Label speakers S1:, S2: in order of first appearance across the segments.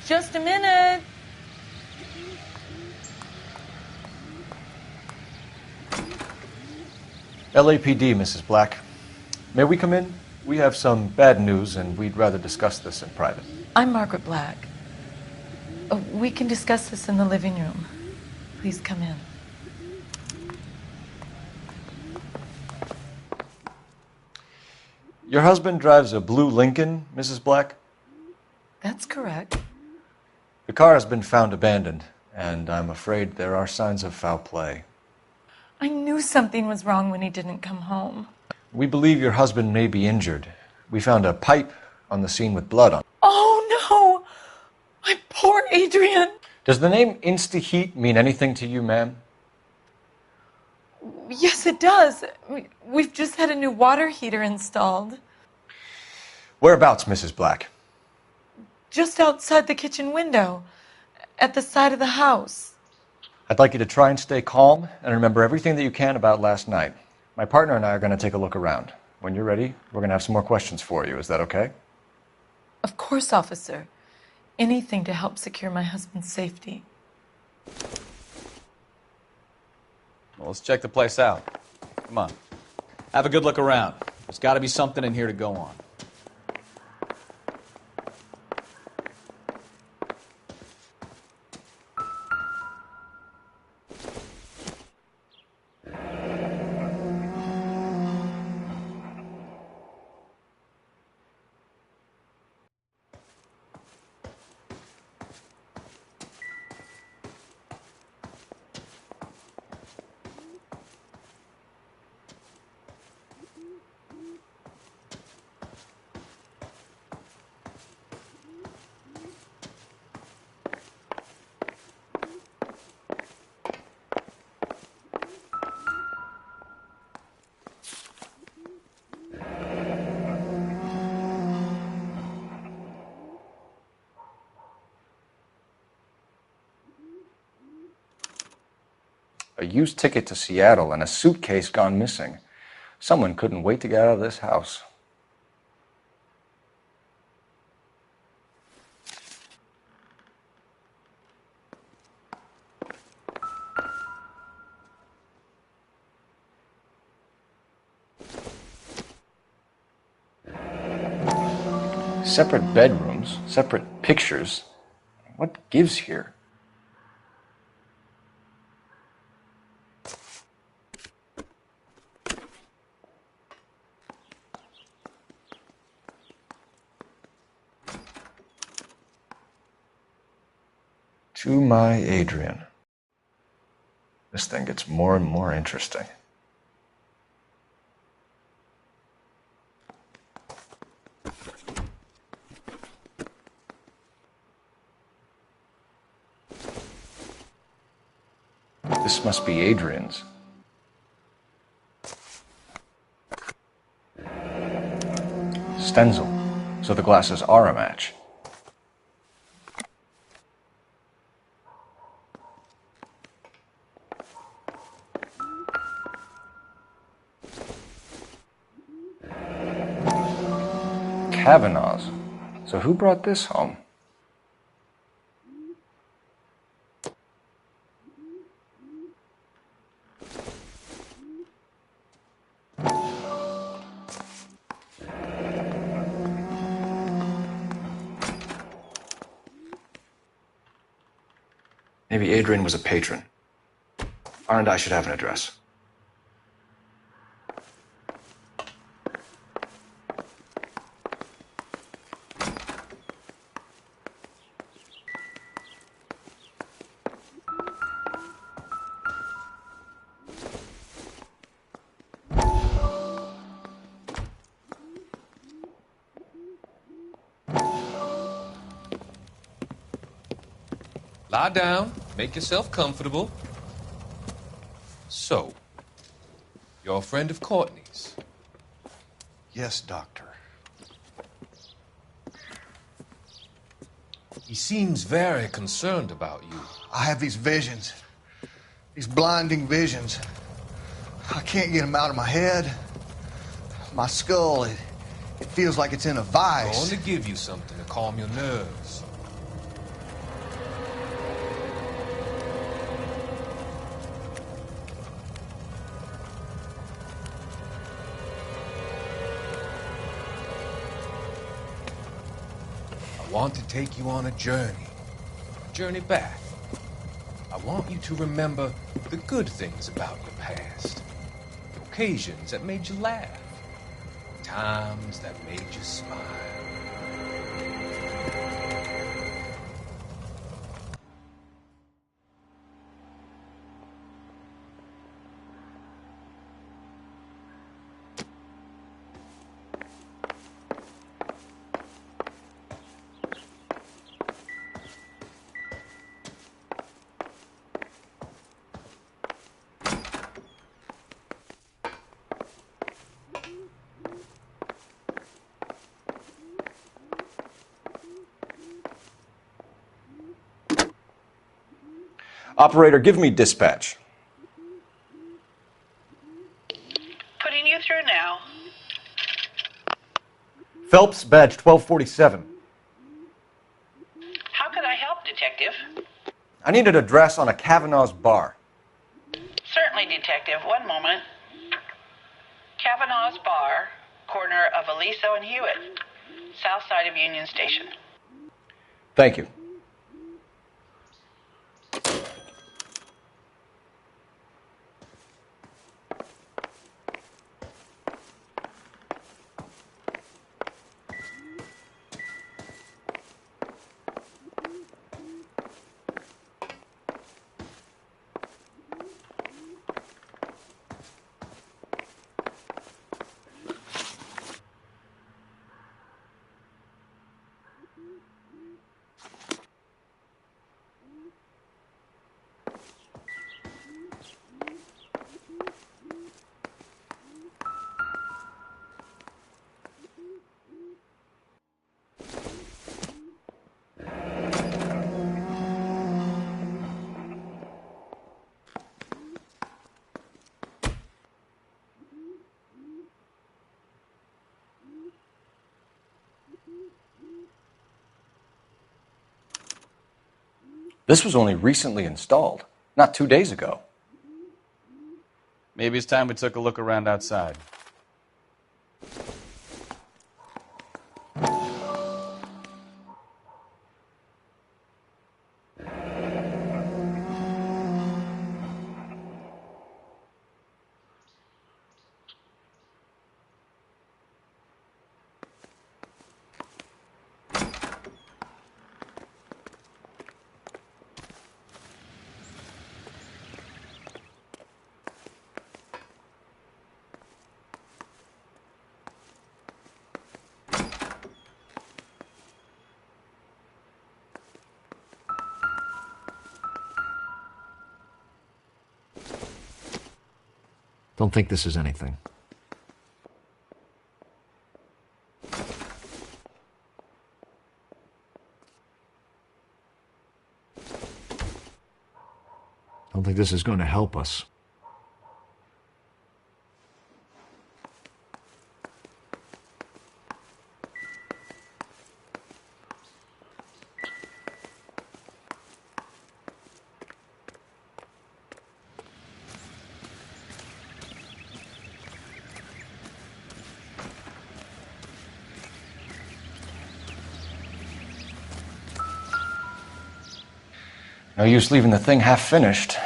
S1: Just a minute.
S2: LAPD, Mrs. Black. May we come in? We have some bad news, and we'd rather discuss this in private.
S1: I'm Margaret Black. We can discuss this in the living room. Please come in.
S2: Your husband drives a blue Lincoln, Mrs. Black?
S1: That's correct.
S2: The car has been found abandoned, and I'm afraid there are signs of foul play.
S1: I knew something was wrong when he didn't come home.
S2: We believe your husband may be injured. We found a pipe on the scene with blood on it.
S1: Oh, no! My poor Adrian!
S2: Does the name Insta-Heat mean anything to you, ma'am?
S1: Yes, it does. We've just had a new water heater installed.
S2: Whereabouts, Mrs. Black?
S1: Just outside the kitchen window, at the side of the house.
S2: I'd like you to try and stay calm and remember everything that you can about last night. My partner and I are going to take a look around. When you're ready, we're going to have some more questions for you. Is that okay?
S1: Of course, officer. Anything to help secure my husband's safety.
S3: Well, let's check the place out. Come on. Have a good look around. There's got to be something in here to go on.
S2: A used ticket to Seattle and a suitcase gone missing. Someone couldn't wait to get out of this house. Separate bedrooms, separate pictures. What gives here? To my Adrian. This thing gets more and more interesting. This must be Adrian's. Stencil, so the glasses are a match. Kavanaugh's. So who brought this home? Maybe Adrian was a patron. R&I should have an address.
S4: Lie down, make yourself comfortable. So, you're a friend of Courtney's?
S5: Yes, Doctor.
S4: He seems very concerned about you.
S5: I have these visions, these blinding visions. I can't get them out of my head. My skull, it feels like it's in a
S4: I'm
S5: vice.
S4: going to give you something to calm your nerves. I want to take you on a journey back. I want you to remember the good things about your past, the occasions that made you laugh, times that made you smile.
S2: Operator, give me dispatch.
S6: Putting you through now.
S2: Phelps, badge 1247.
S6: How can I help, Detective?
S2: I need an address on a Kavanaugh's bar.
S6: Certainly, Detective. One moment. Kavanaugh's Bar, corner of Aliso and Hewitt, south side of Union Station.
S2: Thank you. This was only recently installed, not 2 days ago.
S3: Maybe it's time we took a look around outside.
S2: Don't think this is anything. Don't think this is going to help us. No use leaving the thing half finished.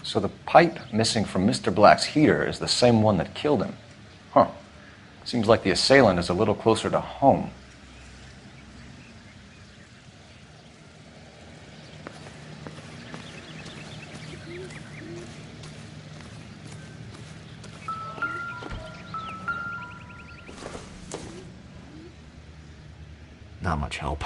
S2: So the pipe missing from Mr. Black's heater is the same one that killed him. Huh. Seems like the assailant is a little closer to home. Not much help.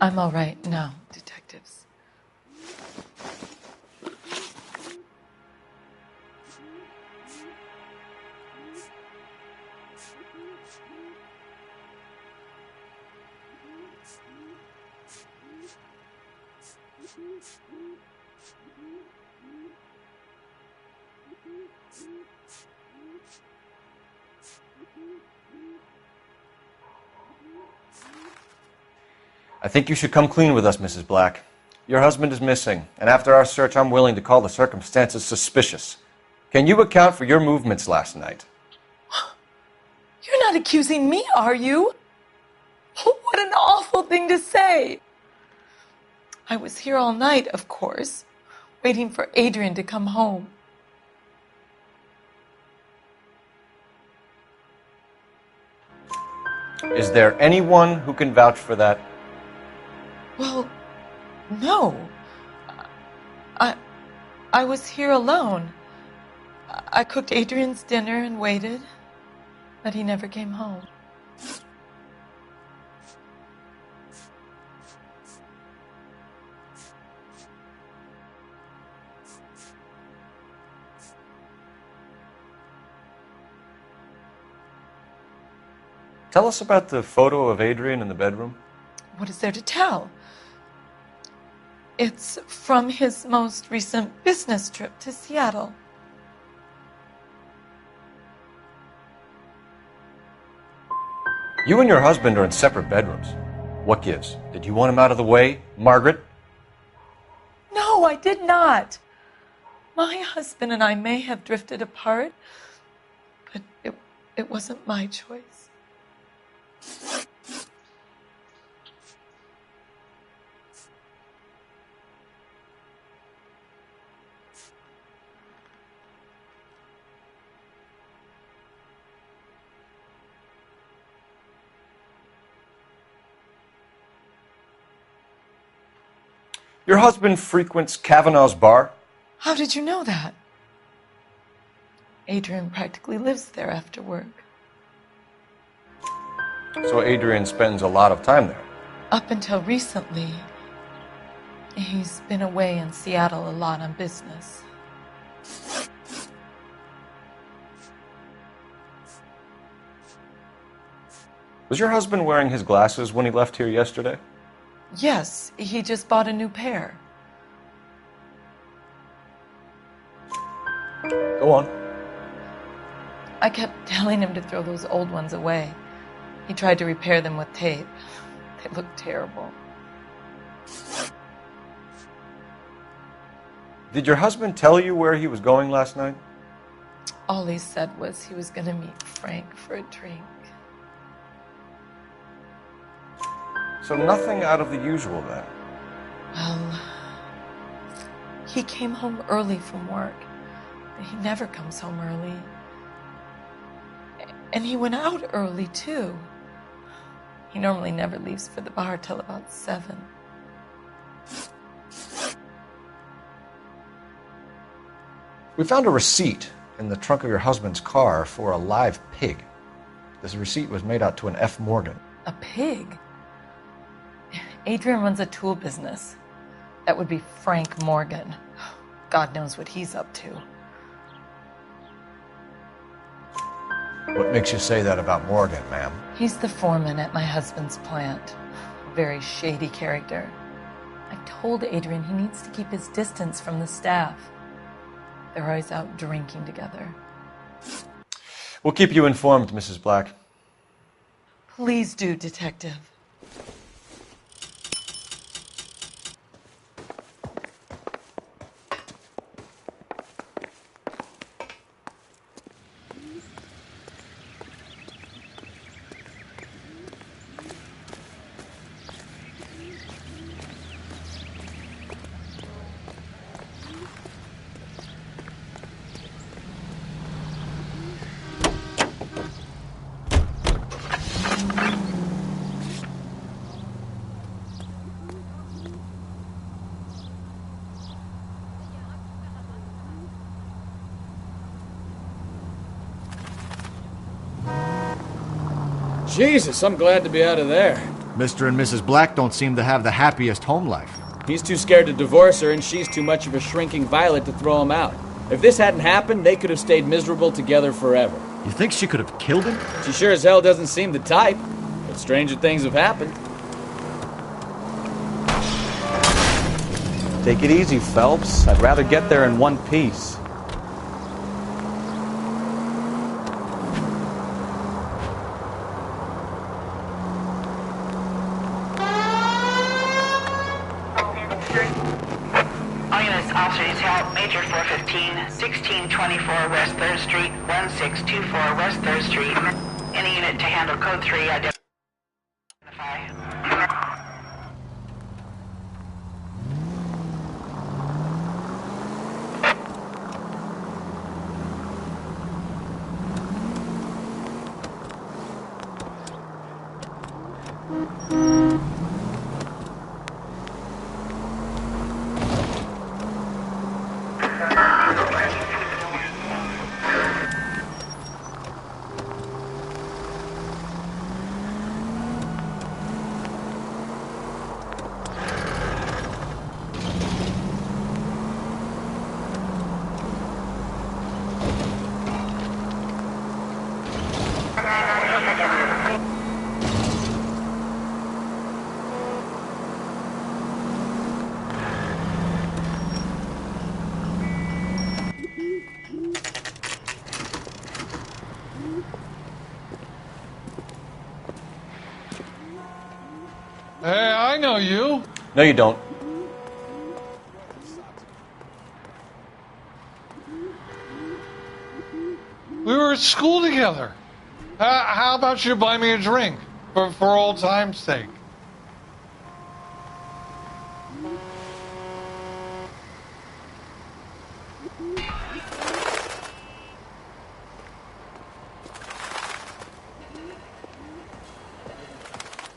S1: I'm all right now, detectives.
S2: I think you should come clean with us, Mrs. Black. Your husband is missing, and after our search, I'm willing to call the circumstances suspicious. Can you account for your movements last night?
S1: You're not accusing me, are you? What an awful thing to say. I was here all night, of course, waiting for Adrian to come home.
S2: Is there anyone who can vouch for that?
S1: Well, no. I was here alone. I cooked Adrian's dinner and waited, but he never came home.
S2: Tell us about the photo of Adrian in the bedroom.
S1: What is there to tell? It's from his most recent business trip to Seattle.
S2: You and your husband are in separate bedrooms. What gives? Did you want him out of the way, Margaret?
S1: No, I did not. My husband and I may have drifted apart, but it wasn't my choice.
S2: Your husband frequents Kavanaugh's bar?
S1: How did you know that? Adrian practically lives there after work.
S2: So Adrian spends a lot of time there.
S1: Up until recently, he's been away in Seattle a lot on business.
S2: Was your husband wearing his glasses when he left here yesterday?
S1: Yes, he just bought a new pair.
S2: Go on.
S1: I kept telling him to throw those old ones away. He tried to repair them with tape. They looked terrible.
S2: Did your husband tell you where he was going last night?
S1: All he said was he was going to meet Frank for a drink.
S2: So nothing out of the usual then.
S1: Well, he came home early from work. He never comes home early. And he went out early, too. He normally never leaves for the bar till about 7.
S2: We found a receipt in the trunk of your husband's car for a live pig. This receipt was made out to an F. Morgan.
S1: A pig? Adrian runs a tool business. That would be Frank Morgan. God knows what he's up to.
S2: What makes you say that about Morgan, ma'am?
S1: He's the foreman at my husband's plant. A very shady character. I told Adrian he needs to keep his distance from the staff. They're always out drinking together.
S2: We'll keep you informed, Mrs. Black.
S1: Please do, Detective.
S3: Jesus, I'm glad to be out of there.
S7: Mr. and Mrs. Black don't seem to have the happiest home life.
S8: He's too scared to divorce her, and she's too much of a shrinking violet to throw him out. If this hadn't happened, they could have stayed miserable together forever.
S7: You think she could have killed him?
S8: She sure as hell doesn't seem the type, but stranger things have happened.
S3: Take it easy, Phelps. I'd rather get there in one piece.
S6: All units, officer detail, Major 415, 1624 West 3rd Street, 1624 West 3rd Street. Any unit to handle code 3, identify.
S9: Hey, I know you.
S2: No, you don't.
S9: We were at school together. How about you buy me a drink for old time's sake?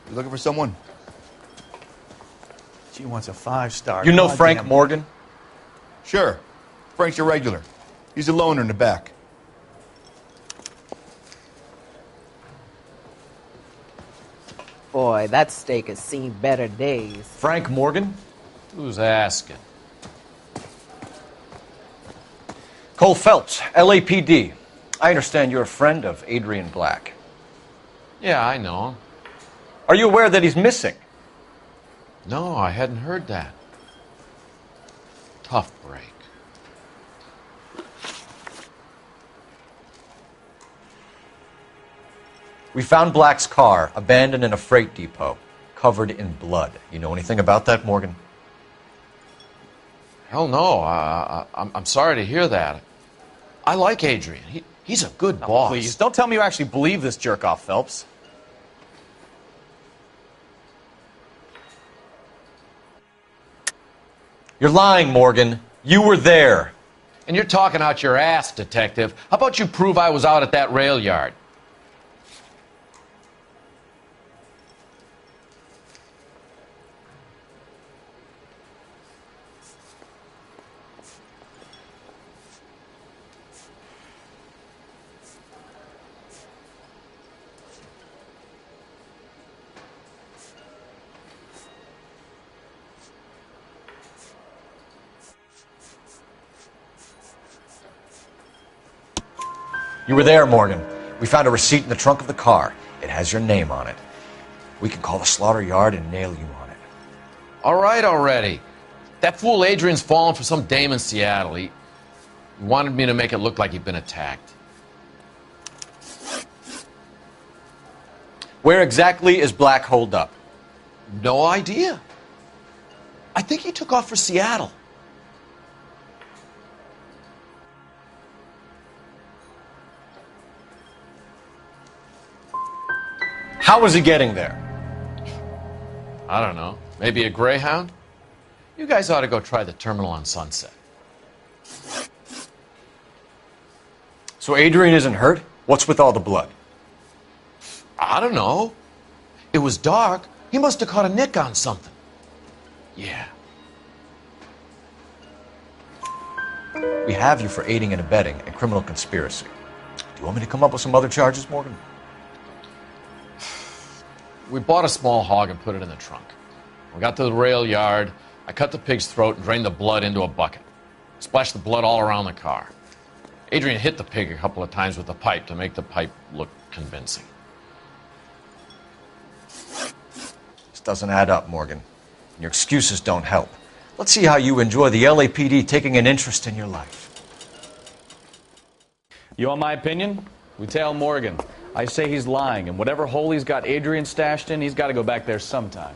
S5: You looking for someone?
S3: She wants a 5-star.
S2: You know
S3: Goddamn.
S2: Frank Morgan?
S5: Sure. Frank's your regular. He's a loner in the back.
S10: Boy, that steak has seen better days.
S2: Frank Morgan?
S3: Who's asking?
S2: Cole Phelps, LAPD. I understand you're a friend of Adrian Black.
S4: Yeah, I know him.
S2: Are you aware that he's missing?
S4: No, I hadn't heard that. Tough break.
S2: We found Black's car abandoned in a freight depot, covered in blood. You know anything about that, Morgan?
S4: Hell no. I'm sorry to hear that. I like Adrian. He's a good boss.
S3: Please, don't tell me you actually believe this jerk-off, Phelps.
S2: You're lying, Morgan. You were there.
S4: And you're talking out your ass, detective. How about you prove I was out at that rail yard?
S2: You were there, Morgan. We found a receipt in the trunk of the car. It has your name on it. We can call the slaughter yard and nail you on it.
S4: All right already. That fool Adrian's fallen for some dame in Seattle. He wanted me to make it look like he'd been attacked.
S2: Where exactly is Black holed up?
S4: No idea. I think he took off for Seattle.
S2: How was he getting there?
S4: I don't know. Maybe a Greyhound? You guys ought to go try the terminal on Sunset.
S2: So Adrian isn't hurt? What's with all the blood?
S4: I don't know. It was dark. He must have caught a nick on something. Yeah.
S2: We have you for aiding and abetting and criminal conspiracy. Do you want me to come up with some other charges, Morgan?
S11: We bought a small hog and put it in the trunk. We got to the rail yard. I cut the pig's throat and drained the blood into a bucket. Splashed the blood all around the car. Adrian hit the pig a couple of times with the pipe to make the pipe look convincing.
S2: This doesn't add up, Morgan. Your excuses don't help. Let's see how you enjoy the LAPD taking an interest in your life.
S8: You want my opinion? We tail Morgan. I say he's lying, and whatever hole he's got Adrian stashed in, he's got to go back there sometime.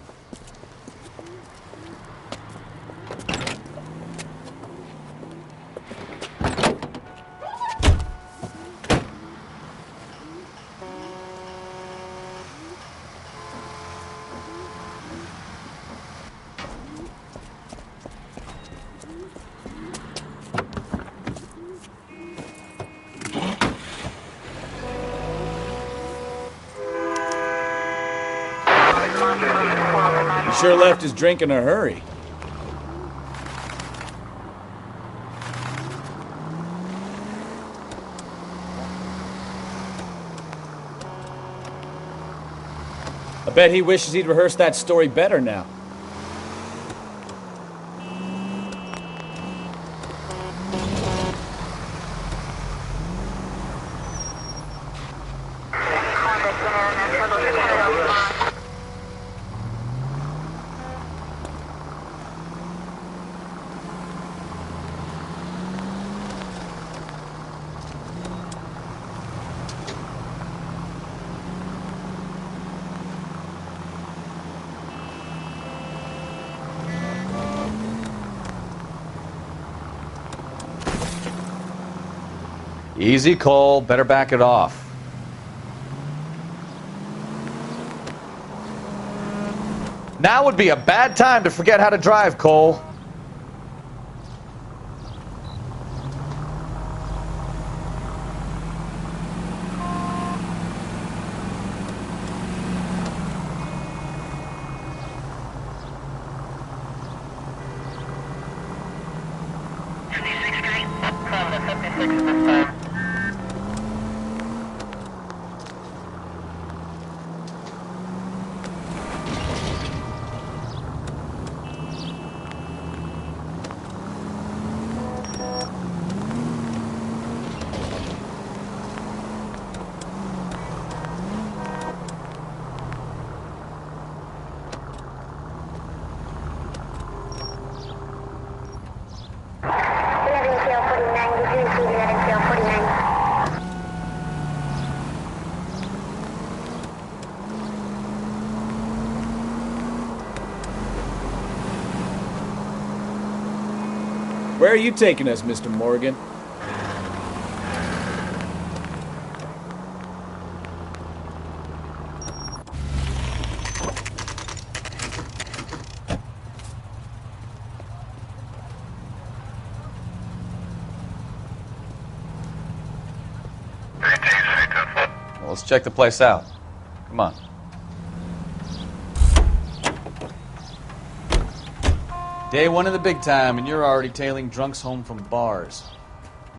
S8: He sure left his drink in a hurry. I bet he wishes he'd rehearsed that story better now. Easy, Cole. Better back it off. Now would be a bad time to forget how to drive, Cole. Where are you taking us, Mr. Morgan? Well, let's check the place out. Come on. Day one of the big time, and you're already tailing drunks home from bars.